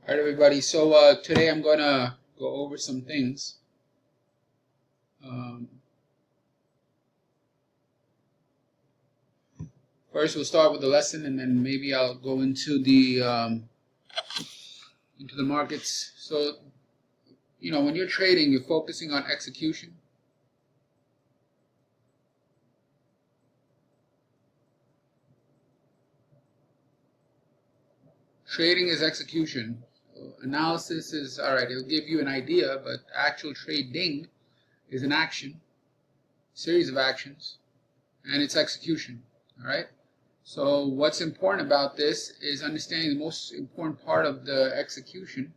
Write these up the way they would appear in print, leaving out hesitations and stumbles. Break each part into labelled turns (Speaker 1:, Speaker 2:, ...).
Speaker 1: Alright everybody, so today I'm going to go over some things. First we'll start with the lesson, and then maybe I'll go into the markets. So, when you're trading, you're focusing on execution. Trading is execution. Analysis is, alright, it'll give you an idea, but actual trading is an action, series of actions, and it's execution. Alright? So what's important about this is understanding the most important part of the execution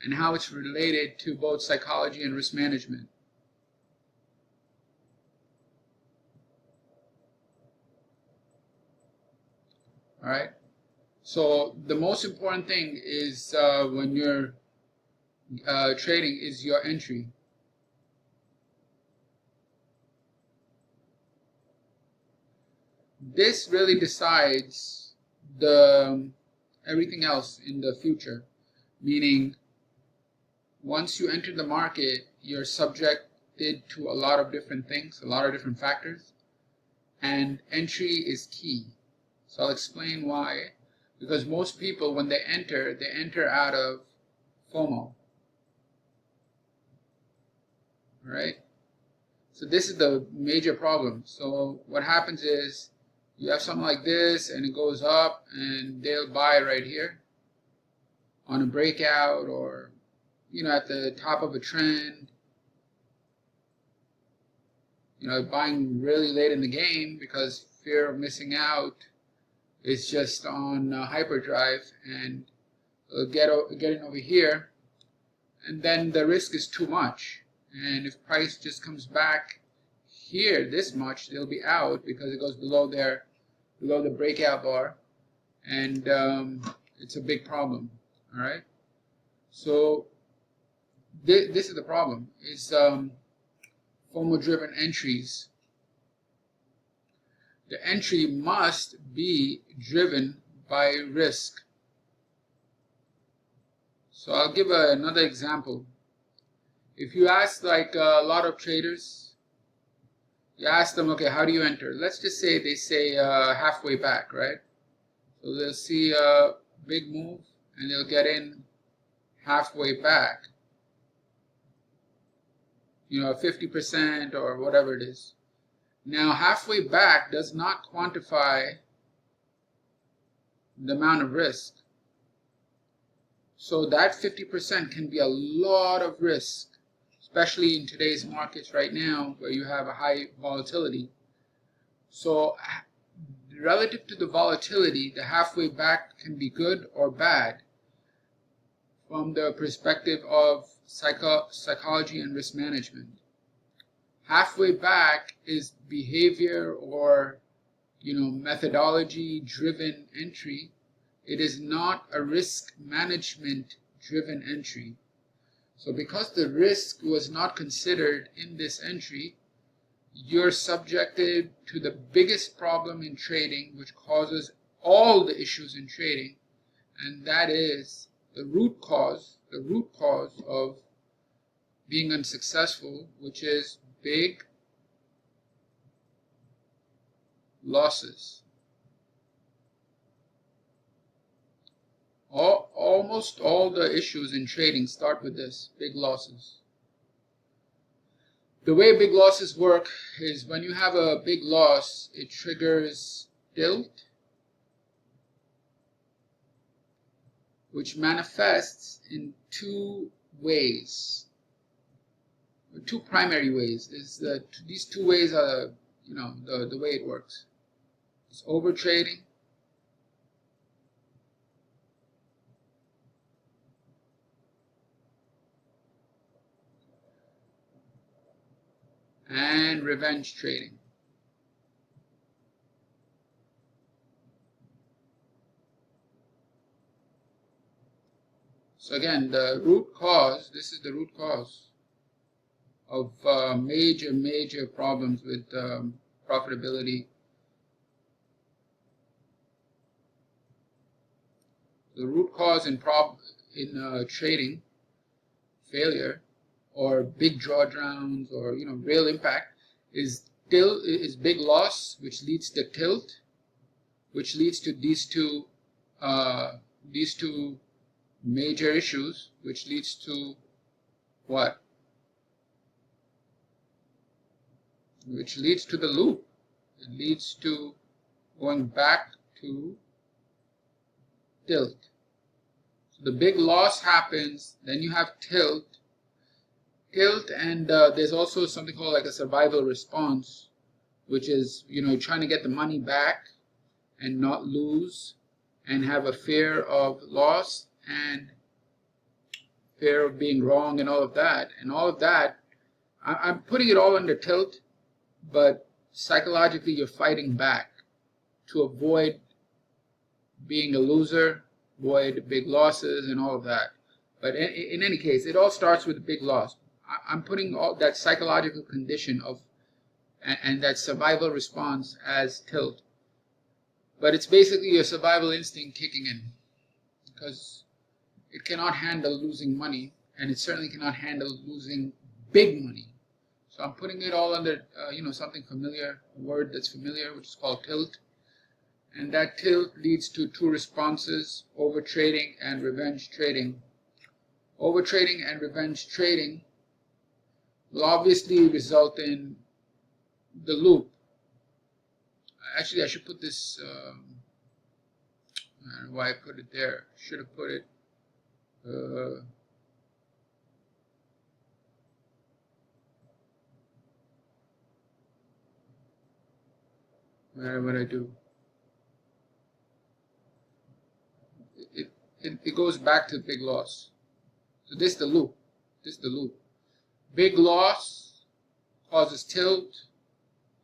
Speaker 1: and how it's related to both psychology and risk management. Alright? So the most important thing is when you're trading is your entry. This really decides everything else in the future, meaning once you enter the market, you're subjected to a lot of different things, a lot of different factors, and entry is key. So I'll explain why. Because most people, when they enter out of FOMO. Alright? So this is the major problem. So what happens is you have something like this and it goes up and they'll buy right here on a breakout or at the top of a trend. Buying really late in the game because fear of missing out. It's just on hyperdrive, and getting over here, and then the risk is too much. And if price just comes back here this much, they'll be out because it goes below the breakout bar, and it's a big problem. All right. So this is the problem: is FOMO-driven entries. The entry must be driven by risk. So I'll give another example. If you ask like a lot of traders, you ask them, okay, how do you enter? Let's just say they say halfway back, right? So they'll see a big move and they'll get in halfway back. 50% or whatever it is. Now, halfway back does not quantify the amount of risk. So that 50% can be a lot of risk, especially in today's markets right now where you have a high volatility. So relative to the volatility, the halfway back can be good or bad from the perspective of psychology and risk management. Halfway back is behavior or methodology driven entry. It is not a risk management driven entry. So because the risk was not considered in this entry, you're subjected to the biggest problem in trading, which causes all the issues in trading, and that is the root cause of being unsuccessful, which is big losses. Almost all the issues in trading start with this, big losses. The way big losses work is when you have a big loss, it triggers tilt, which manifests in two ways. Two primary ways. These two ways are the way it works. It's over trading and revenge trading. So again, this is the root cause of major problems with profitability. The root cause in trading failure or big drawdowns or real impact is big loss, which leads to tilt, which leads to these two major issues, which leads to what? Which leads to the loop. It leads to going back to tilt. So the big loss happens, then you have tilt, and there's also something called like a survival response, which is trying to get the money back and not lose, and have a fear of loss and fear of being wrong and all of that. I'm putting it all under tilt, but psychologically you're fighting back to avoid being a loser, avoid big losses and all of that. But in any case, it all starts with a big loss. I'm putting all that psychological condition of and that survival response as tilt. But it's basically your survival instinct kicking in, because it cannot handle losing money, and it certainly cannot handle losing big money. So I'm putting it all under something familiar, a word that's familiar, which is called tilt. And that tilt leads to two responses: overtrading and revenge trading. Overtrading and revenge trading will obviously result in the loop. Actually, I should put this, I don't know why I put it there. Should have put it, where would I do? It goes back to big loss. So this is the loop. Big loss causes tilt,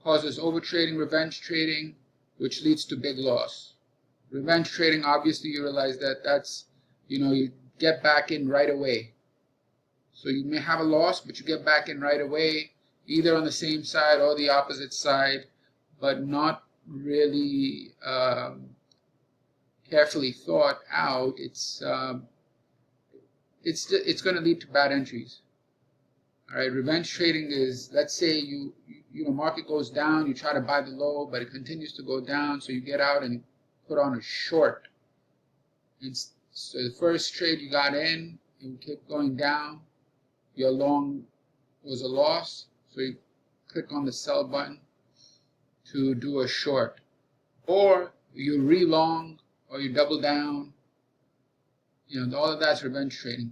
Speaker 1: causes overtrading, revenge trading, which leads to big loss. Revenge trading, obviously you realize that that's, you get back in right away. So you may have a loss, but you get back in right away, either on the same side or the opposite side, but not really carefully thought out. It's going to lead to bad entries. All right, revenge trading is, let's say market goes down, you try to buy the low, but it continues to go down, so you get out and you put on a short. And so the first trade you got in, and kept going down, your long was a loss, so you click on the sell button to do a short. Or you re-long, or you double down. All of that's revenge trading.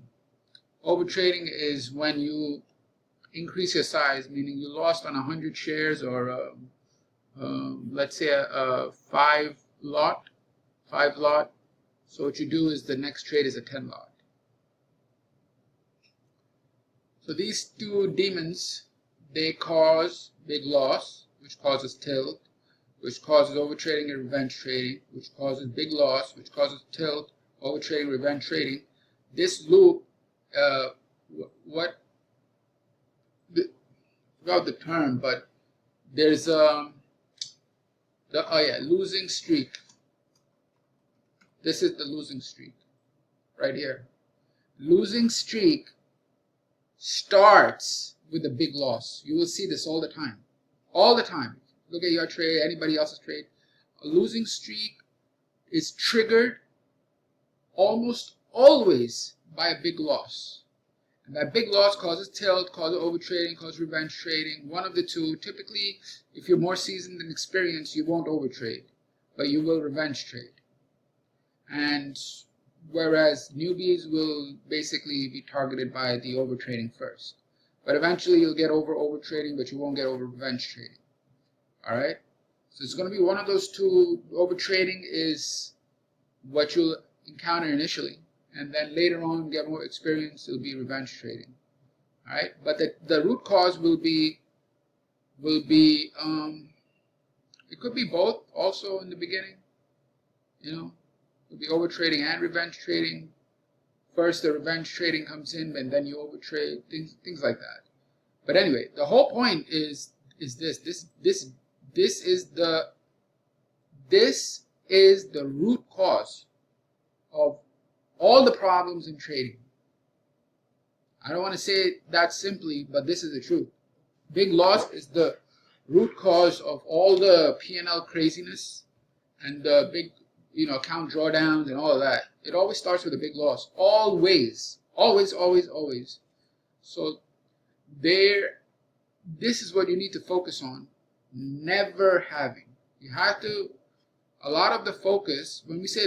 Speaker 1: Overtrading is when you increase your size, meaning you lost on 100 shares or let's say a 5 lot. So what you do is the next trade is a 10 lot. So these two demons, they cause big loss, which causes tilt, which causes overtrading and revenge trading, which causes big loss, which causes tilt, overtrading, revenge trading. This loop, forgot the term, but there's losing streak. This is the losing streak right here. Losing streak starts with a big loss. You will see this all the time. All the time. Look at your trade, anybody else's trade. A losing streak is triggered almost always by a big loss. And that big loss causes tilt, causes overtrading, causes revenge trading. One of the two. Typically, if you're more seasoned and experienced, you won't overtrade, but you will revenge trade. And whereas newbies will basically be targeted by the overtrading first. But eventually you'll get over overtrading, but you won't get over revenge trading. All right? So it's going to be one of those two. Overtrading is what you'll encounter initially, and then later on, get more experience, it'll be revenge trading. All right? But the root cause will be it could be both also in the beginning. It could be overtrading and revenge trading. First the revenge trading comes in, and then you overtrade, things like that. But anyway, the whole point is this is the root cause of all the problems in trading. I don't want to say it that simply, but this is the truth. Big loss is the root cause of all the P&L craziness and the big, account drawdowns and all of that. It always starts with a big loss. Always, always, always, always. So this is what you need to focus on. Never having. You have to. A lot of the focus when we say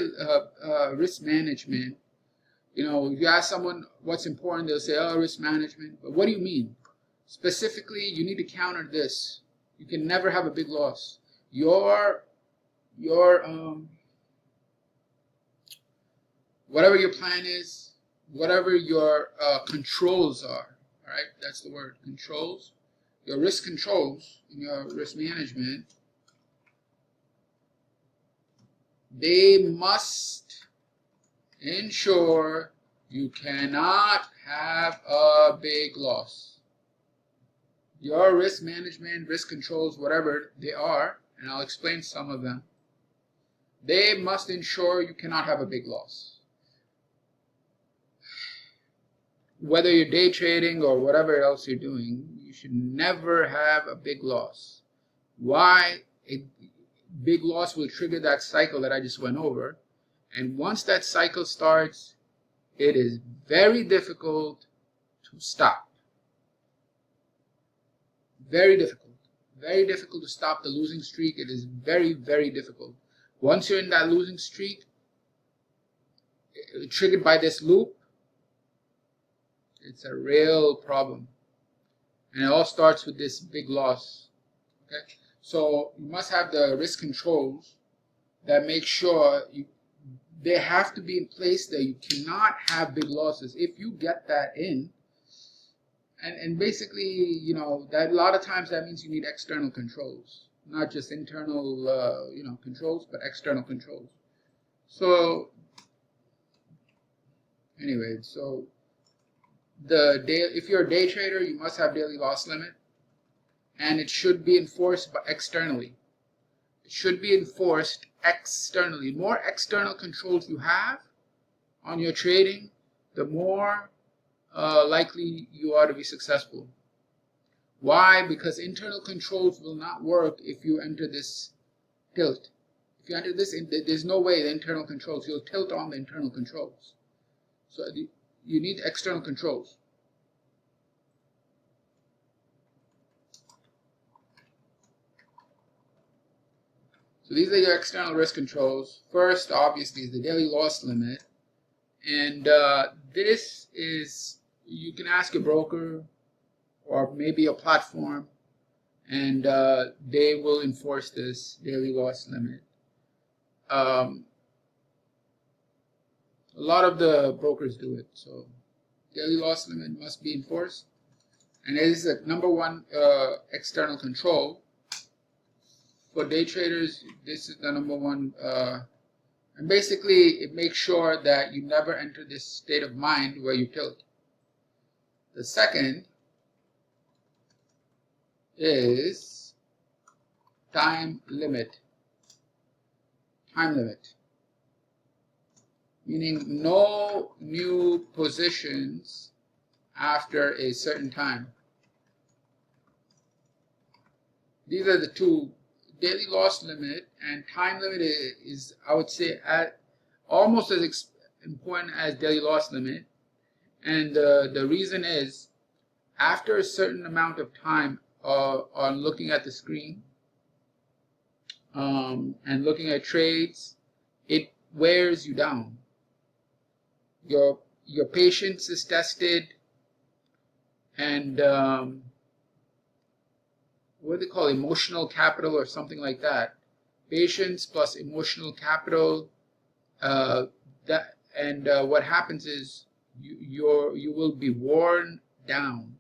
Speaker 1: risk management. If you ask someone what's important, they'll say, "Oh, risk management." But what do you mean? Specifically, you need to counter this. You can never have a big loss. Your whatever your plan is, whatever your controls are, all right, that's the word, controls. Your risk controls in your risk management, they must ensure you cannot have a big loss. Your risk management, risk controls, whatever they are, and I'll explain some of them, they must ensure you cannot have a big loss. Whether you're day trading or whatever else you're doing, you should never have a big loss. Why? A big loss will trigger that cycle that I just went over. And once that cycle starts, it is very difficult to stop. Very difficult. Very difficult to stop the losing streak. It is very, very difficult. Once you're in that losing streak, triggered by this loop, it's a real problem. And it all starts with this big loss. Okay? So you must have the risk controls that make sure they have to be in place that you cannot have big losses. If you get that in, and basically, that a lot of times that means you need external controls, not just internal, controls, but external controls. So anyway, so if you're a day trader, you must have daily loss limit, and it should be enforced externally. It should be enforced externally. The more external controls you have on your trading, the more likely you are to be successful. Why? Because internal controls will not work if you enter this tilt. If you enter this, there's no way the internal controls, you'll tilt on the internal controls. So you need external controls. So these are your external risk controls. First, obviously, is the daily loss limit. And this is, you can ask a broker or maybe a platform, and they will enforce this daily loss limit. A lot of the brokers do it. So daily loss limit must be enforced. And it is the number one external control. For day traders, this is the number one, and basically it makes sure that you never enter this state of mind where you tilt. The second is time limit. Time limit. Meaning no new positions after a certain time. These are the two. Daily loss limit and time limit is, I would say, almost as important as daily loss limit. And the reason is, after a certain amount of time on looking at the screen and looking at trades, it wears you down. Your patience is tested, and what do they call emotional capital or something like that. Patience plus emotional capital. What happens is you will be worn down.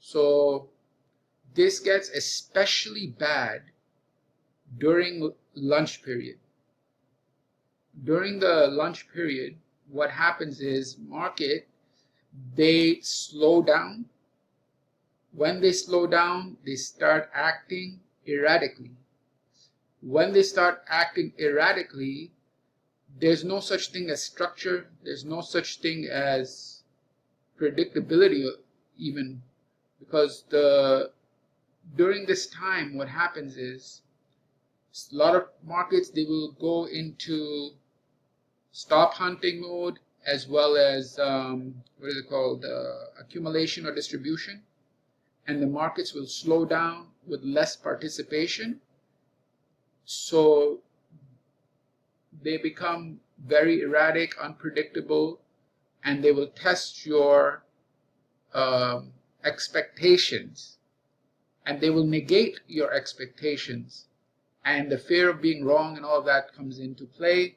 Speaker 1: So this gets especially bad during lunch period. During the lunch period, what happens is market, they slow down. When they slow down, they start acting erratically. When they start acting erratically, there's no such thing as structure. There's no such thing as predictability even, because during this time what happens is a lot of markets, they will go into stop hunting mode, as well as what is it called, accumulation or distribution, and the markets will slow down with less participation, so they become very erratic, unpredictable, and they will test your expectations, and they will negate your expectations, and the fear of being wrong and all of that comes into play,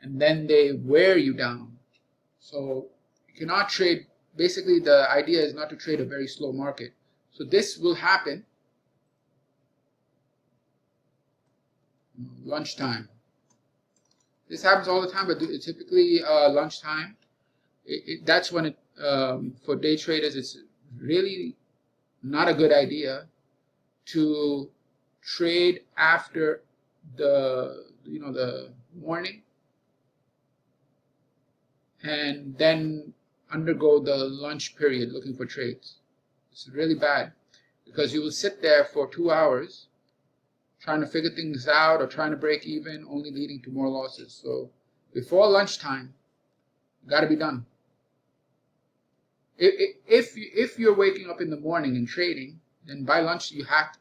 Speaker 1: and then they wear you down. So you cannot trade. Basically, the idea is not to trade a very slow market. So this will happen lunchtime. This happens all the time, but typically lunchtime. That's when for day traders, it's really not a good idea to trade after the morning and then undergo the lunch period looking for trades. It's really bad, because you will sit there for 2 hours trying to figure things out or trying to break even, only leading to more losses. So before lunchtime, got to be done. If you're waking up in the morning and trading, then by lunch you have to.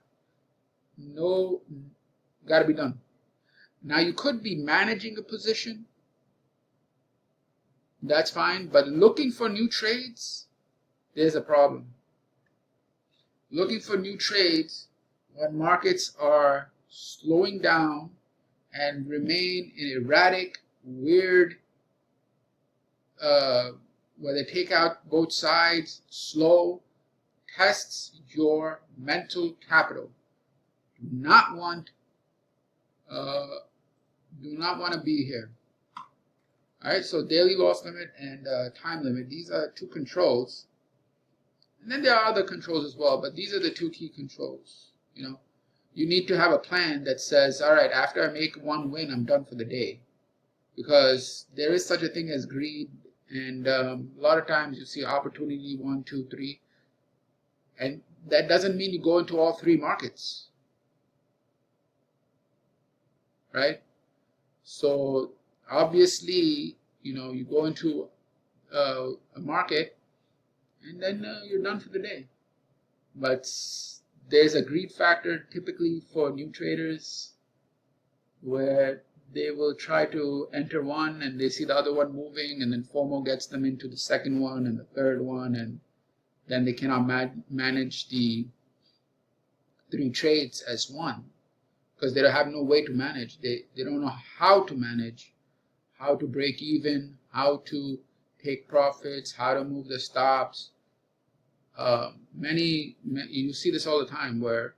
Speaker 1: Got to be done. Now you could be managing a position. That's fine, but looking for new trades, there's a problem. Looking for new trades when markets are slowing down and remain in erratic, weird, where they take out both sides, slow, tests your mental capital. Do not want to be here. All right, so daily loss limit and time limit, these are two controls. And then there are other controls as well, but these are the two key controls. You need to have a plan that says, all right, after I make one win, I'm done for the day. Because there is such a thing as greed, and a lot of times you see opportunity 1, 2, 3, and that doesn't mean you go into all 3 markets, right? So obviously, you go into a market and then you're done for the day. But there's a greed factor typically for new traders where they will try to enter one and they see the other one moving, and then FOMO gets them into the second one and the third one, and then they cannot manage the 3 trades as one, because they have no way to manage. They don't know how to manage, how to break even, how to take profits, how to move the stops. You see this all the time where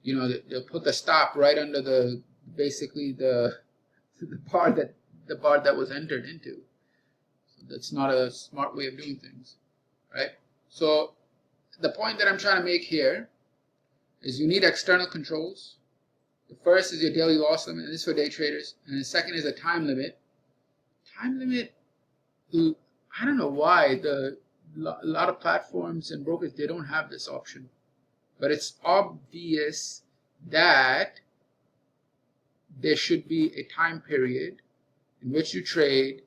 Speaker 1: they'll put the stop right under basically the bar that was entered into. So that's not a smart way of doing things, right? So the point that I'm trying to make here is you need external controls. The first is your daily loss limit, and this is for day traders, and the second is a time limit. Time limit, I don't know why a lot of platforms and brokers, they don't have this option, but it's obvious that there should be a time period in which you trade,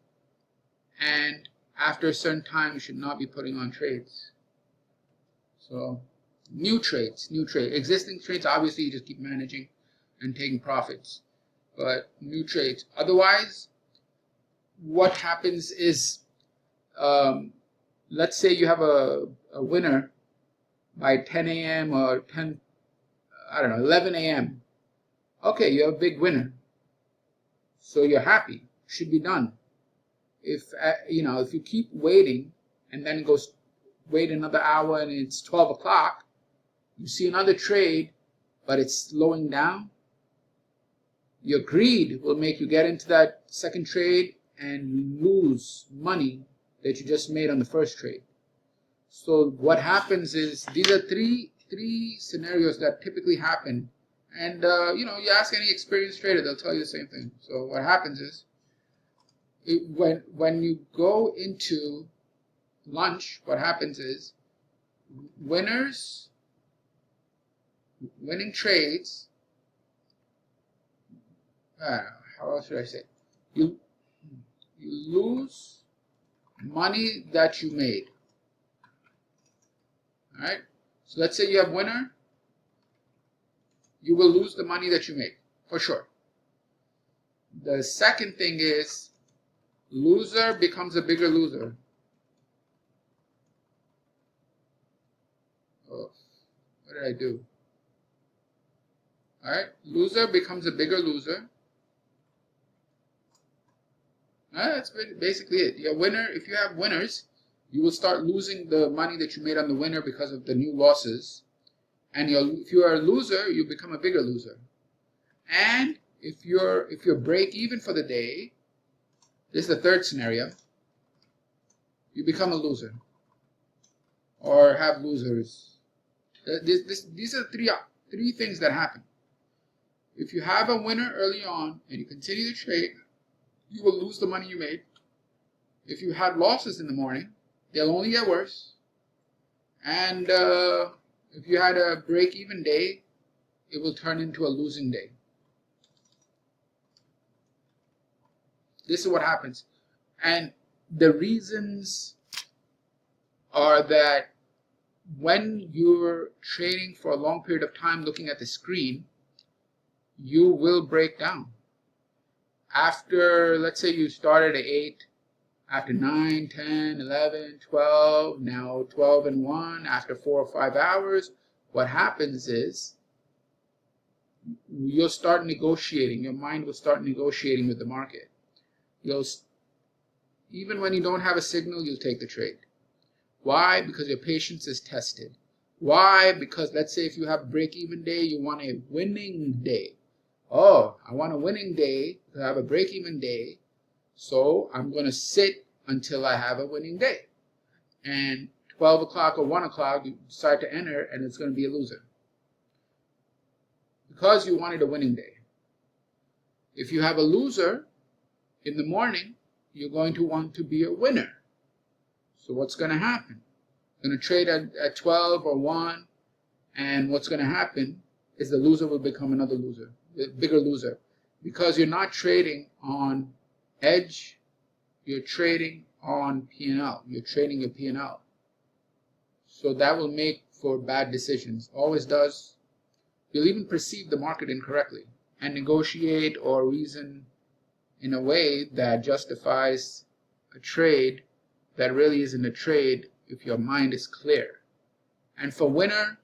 Speaker 1: and after a certain time you should not be putting on trades. So new trades, existing trades, obviously you just keep managing and taking profits, but new trades. Otherwise, what happens is, let's say you have a winner by 10 a.m. or 11 a.m. Okay, you have a big winner, so you're happy. Should be done. If you keep waiting and then wait another hour and it's 12 o'clock, you see another trade, but it's slowing down. Your greed will make you get into that second trade and lose money that you just made on the first trade. So what happens is, these are three scenarios that typically happen, and you ask any experienced trader, they'll tell you the same thing. So what happens is, when you go into lunch, what happens is winning trades. How else should I say? You lose money that you made. All right. So let's say you have winner. You will lose the money that you make for sure. The second thing is loser becomes a bigger loser. Oh, what did I do? All right. Loser becomes a bigger loser. That's basically it. Your winner, if you have winners, you will start losing the money that you made on the winner because of the new losses. And if you are a loser, you become a bigger loser. And if you're break even for the day, this is the third scenario, you become a loser or have losers. These are three things that happen. If you have a winner early on and you continue to trade, you will lose the money you made. If you had losses in the morning, they'll only get worse. And if you had a break-even day, it will turn into a losing day. This is what happens. And the reasons are that when you're trading for a long period of time looking at the screen, you will break down. After, let's say you started at 8, after 9, 10, 11, 12, now 12 and 1, after 4 or 5 hours, what happens is you'll start negotiating. Your mind will start negotiating with the market. Even when you don't have a signal, you'll take the trade. Why? Because your patience is tested. Why? Because let's say if you have a break-even day, you want a winning day. Oh, I want a winning day because I have a break-even day, so I'm going to sit until I have a winning day. And 12 o'clock or 1 o'clock, you decide to enter, and it's going to be a loser. Because you wanted a winning day. If you have a loser in the morning, you're going to want to be a winner. So what's going to happen? You're going to trade at 12 or 1, and what's going to happen is the loser will become another loser. Bigger loser, because you're not trading on edge, you're trading on P&L. You're trading your P&L. So that will make for bad decisions. Always does. You'll even perceive the market incorrectly and negotiate or reason in a way that justifies a trade that really isn't a trade if your mind is clear. And for winner,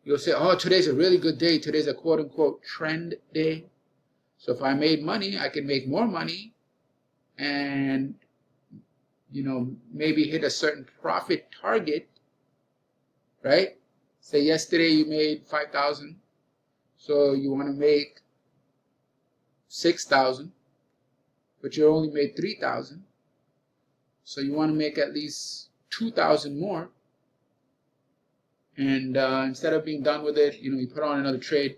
Speaker 1: you'll say, oh, today's a really good day. Today's a quote-unquote trend day. So if I made money, I can make more money and, maybe hit a certain profit target, right? Say yesterday you made 5,000. So you want to make 6,000, but you only made 3,000. So you want to make at least 2,000 more. And instead of being done with it, you put on another trade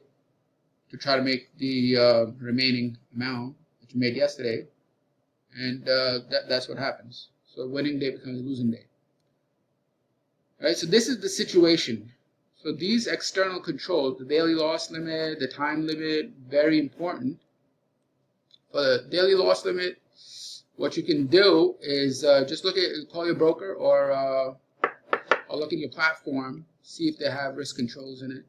Speaker 1: to try to make the remaining amount that you made yesterday. And that's what happens. So winning day becomes a losing day. All right, so this is the situation. So these external controls, the daily loss limit, the time limit, very important. For the daily loss limit, what you can do is just call your broker or look in your platform, see if they have risk controls in it.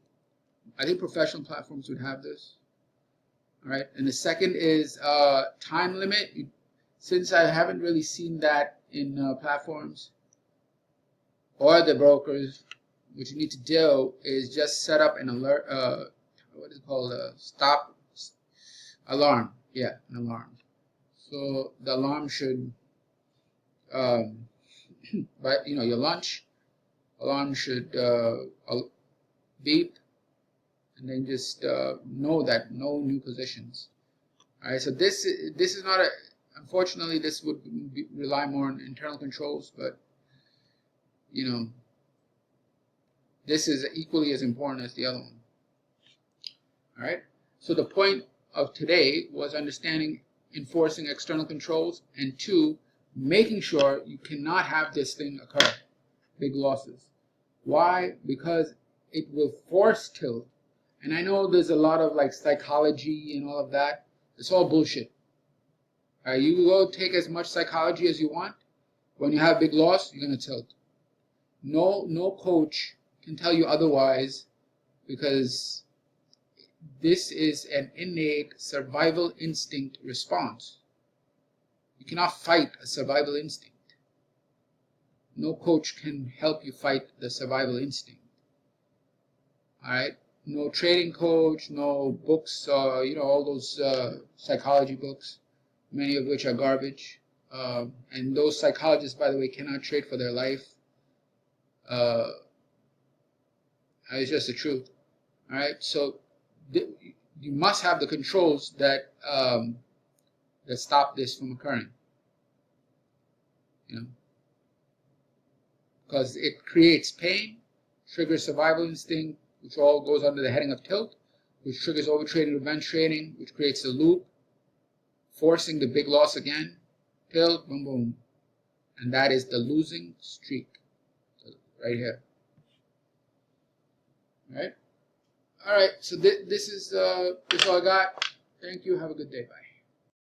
Speaker 1: I think professional platforms would have this. All right, and the second is time limit. Since I haven't really seen that in platforms or the brokers, what you need to do is just set up an alert. What is it called? Stop alarm. Yeah, an alarm. So the alarm should, but your lunch alarm should beep, and then just know that no new positions. All right, so this is not unfortunately this would rely more on internal controls, but this is equally as important as the other one. All right, so the point of today was understanding enforcing external controls, and 2, making sure you cannot have this thing occur, big losses. Why? Because it will force tilt. And I know there's a lot of like psychology and all of that. It's all bullshit. You go take as much psychology as you want. When you have big loss, you're gonna tilt. No coach can tell you otherwise, because this is an innate survival instinct response. You cannot fight a survival instinct. No coach can help you fight the survival instinct. Alright? No trading coach, no books, all those psychology books, many of which are garbage. And those psychologists, by the way, cannot trade for their life. It's just the truth. Alright? So you must have the controls that stop this from occurring. Because it creates pain, triggers survival instinct, which all goes under the heading of tilt, which triggers overtrading, revenge trading, which creates a loop, forcing the big loss again, tilt, boom, boom. And that is the losing streak, right here. All right, so this is all I got. Thank you. Have a good day. Bye.